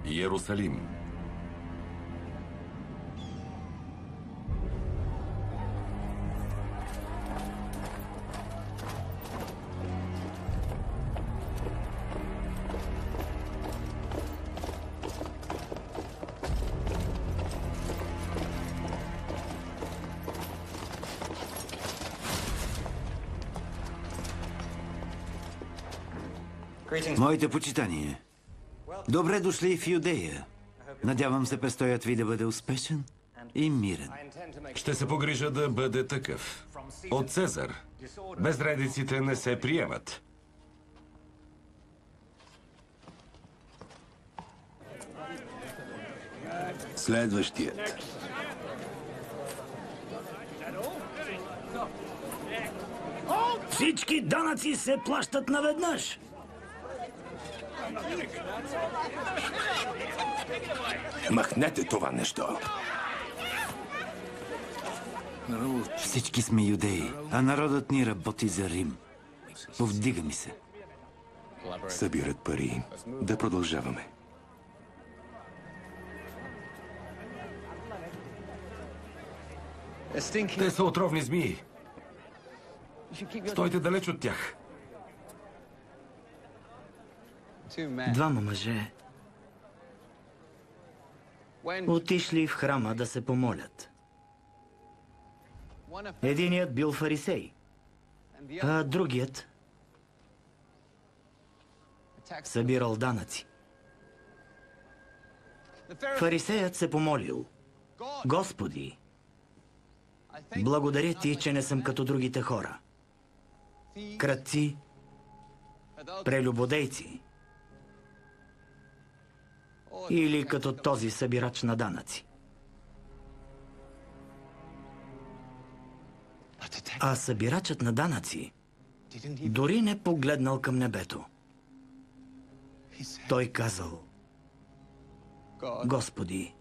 Иерусалим. Моите почитания. Добре дошли в Юдея. Надявам се престоят ви да бъде успешен и мирен. Ще се погрижа да бъде такъв. От Цезар. Безредиците не се приемат. Следващият. Всички данъци се плащат наведнъж. Махнете това нещо. Всички сме юдеи, а народът ни работи за Рим. Повдига ми се. Събират пари. Да продължаваме. Те са отровни змии. Стойте далеч от тях. Двама мъже отишли в храма да се помолят. Единият бил фарисей, а другият събирал данъци. Фарисеят се помолил: Господи, благодаря ти, че не съм като другите хора. Крадци, прелюбодейци или като този събирач на данъци. А събирачът на данъци дори не погледнал към небето. Той казал: Господи,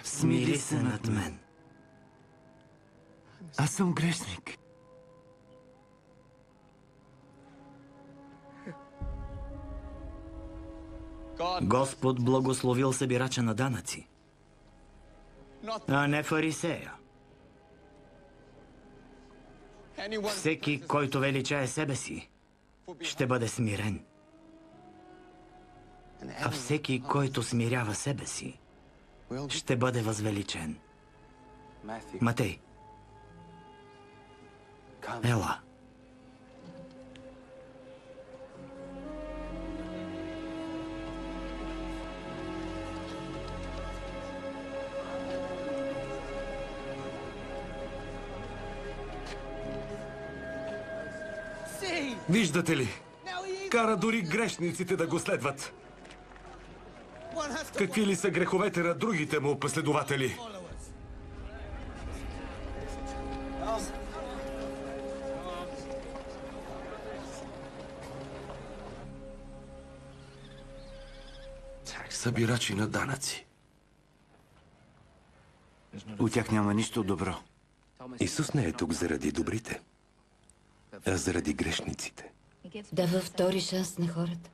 смили се над мен. Аз съм грешник. Господ благословил събирача на данъци, а не фарисея. Всеки, който величае себе си, ще бъде смирен. А всеки, който смирява себе си, ще бъде възвеличен. Матей, ела. Виждате ли? Кара дори грешниците да го следват. Какви ли са греховете на другите му последователи? Събирачи на данъци. От тях няма нищо добро. Исус не е тук заради добрите, а заради грешниците. Дава втори шанс на хората.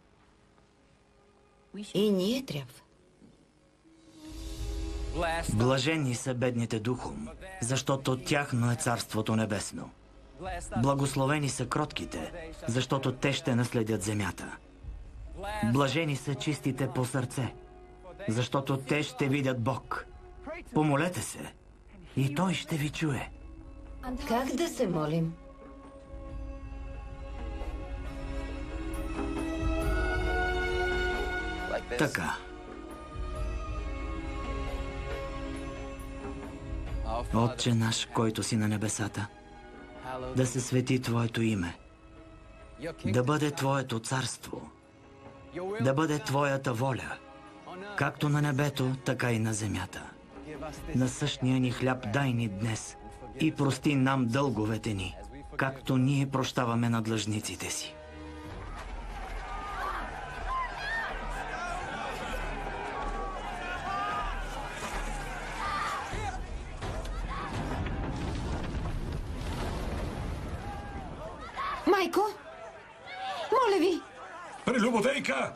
И ние трябва. Блажени са бедните духом, защото тяхно е Царството Небесно. Благословени са кротките, защото те ще наследят земята. Блажени са чистите по сърце, защото те ще видят Бог. Помолете се, и Той ще ви чуе. Как да се молим? Така. Отче наш, който си на небесата, да се свети Твоето име, да бъде Твоето царство, да бъде Твоята воля, както на небето, така и на земята. Насъщния ни хляб дай ни днес и прости нам дълговете ни, както ние прощаваме на длъжниците си. Майко, моля ви! Прелюбодейка!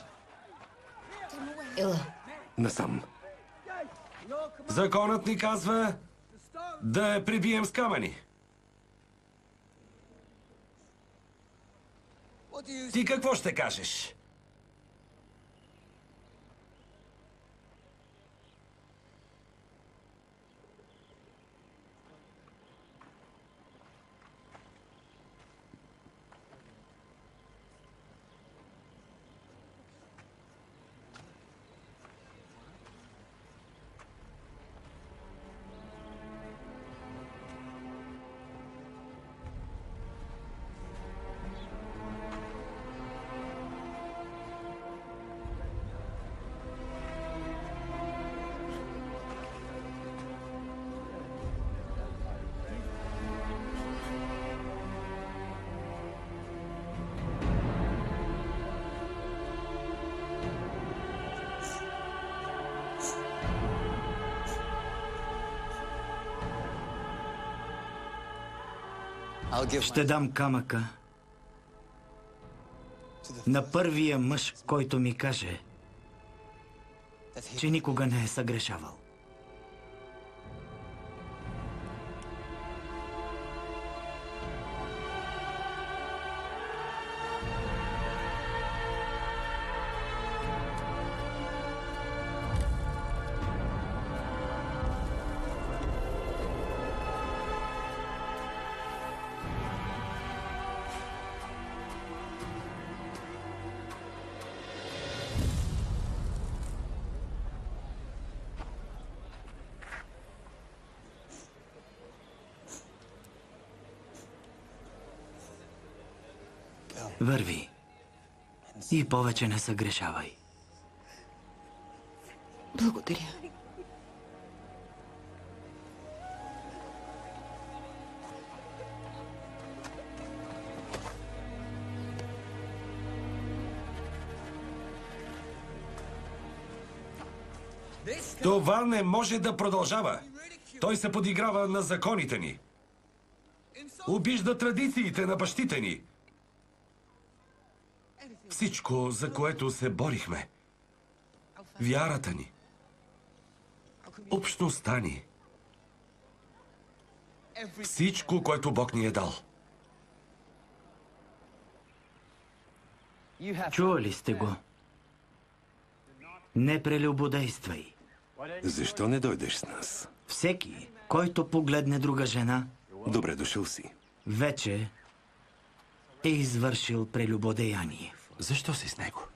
Ела. Насам. Законът ни казва да я прибием с камъни. Ти какво ще кажеш? Ще дам камъка на първия мъж, който ми каже, че никога не е съгрешавал. Върви и повече не съгрешавай. Благодаря. Това не може да продължава. Той се подиграва на законите ни. Обижда традициите на бащите ни. Всичко, за което се борихме. Вярата ни. Общността ни. Всичко, което Бог ни е дал. Чували сте го? Не прелюбодействай. Защо не дойдеш с нас? Всеки, който погледне друга жена, Добре дошъл си. вече е извършил прелюбодеяние. Защо си с него?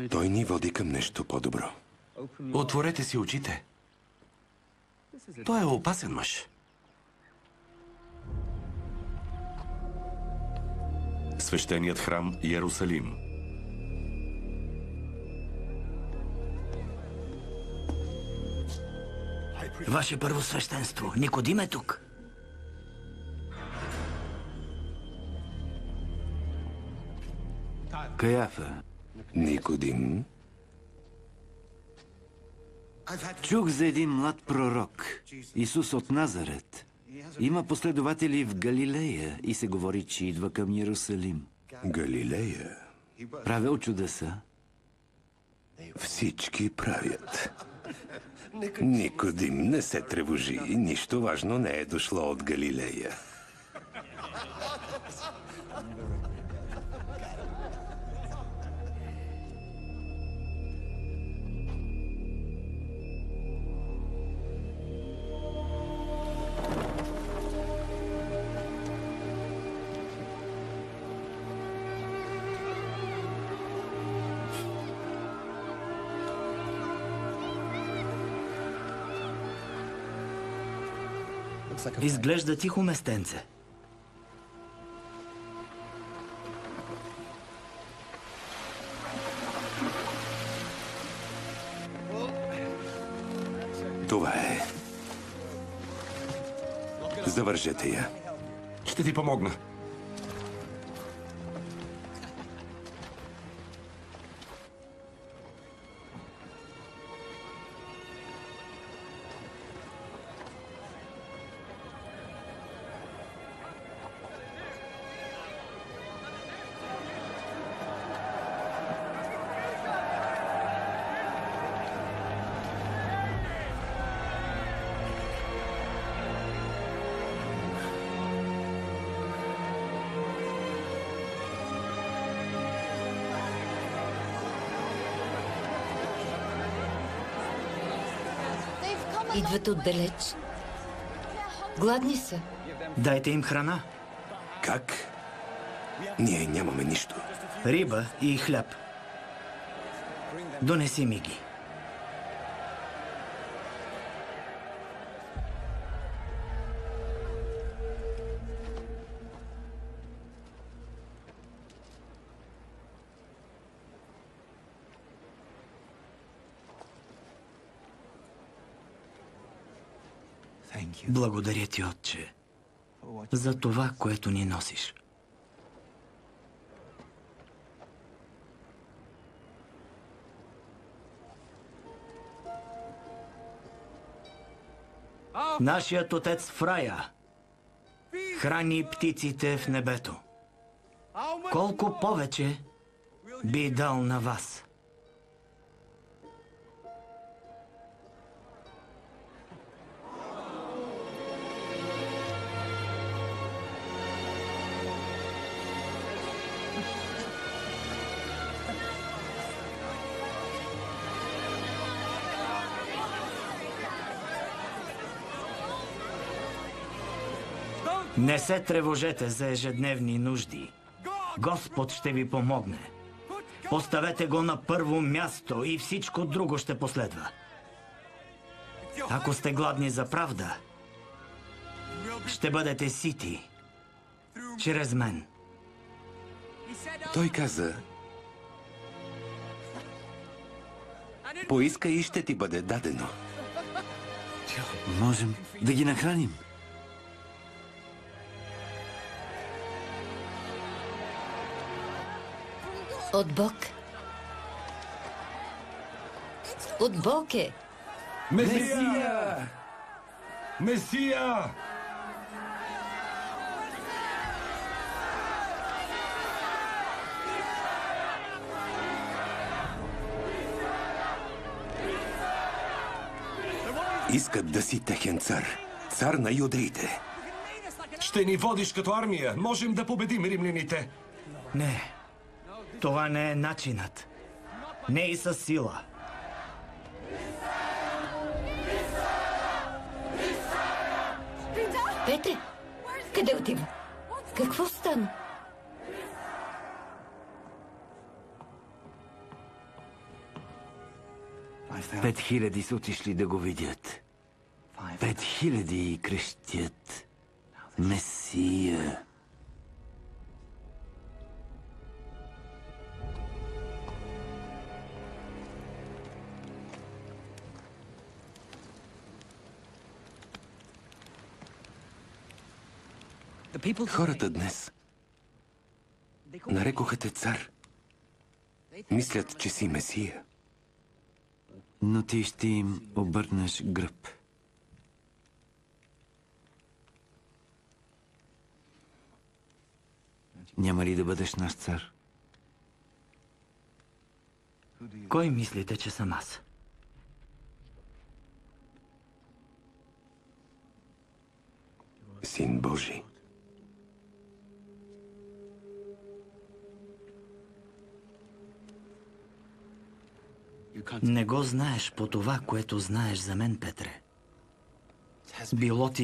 Той ни води към нещо по-добро. Отворете си очите. Той е опасен мъж. Свещеният храм Йерусалим. Ваше първосвещенство, Никодим е тук. Каяфа, Никодим, чух за един млад пророк, Исус от Назарет. Има последователи в Галилея и се говори, че идва към Йерусалим. Галилея. Правил чудеса. Всички правят. Никодим, не се тревожи. Нищо важно не е дошло от Галилея. Изглежда тихо местенце. Това е. Завържете я. Ще ти помогна. Идват отдалеч. Гладни са. Дайте им храна. Как? Ние нямаме нищо. Риба и хляб. Донеси ми ги. Благодаря ти, отче, за това, което ни носиш. Нашият отец Фрая храни птиците в небето. Колко повече би дал на вас? Не се тревожете за ежедневни нужди. Господ ще ви помогне. Поставете го на първо място и всичко друго ще последва. Ако сте гладни за правда, ще бъдете сити чрез мен. Той каза: поискай и ще ти бъде дадено. Можем да ги нахраним. От Бог. От Бог е. Месия! Месия! Искат да си техен цар. Цар на юдеите. Ще ни водиш като армия. Можем да победим римляните. Не, това не е начинът. Не и със сила. Петре, къде отива? Какво стана? Пет хиляди са отишли да го видят. 5000 крещят: Месия. Хората днес нарекоха те цар. Мислят, че си Месия. Но ти ще им обърнеш гръб. Няма ли да бъдеш наш цар? Кой мислите, че съм аз? Син Божий. Не го знаеш по това, което знаеш за мен, Петре. Било ти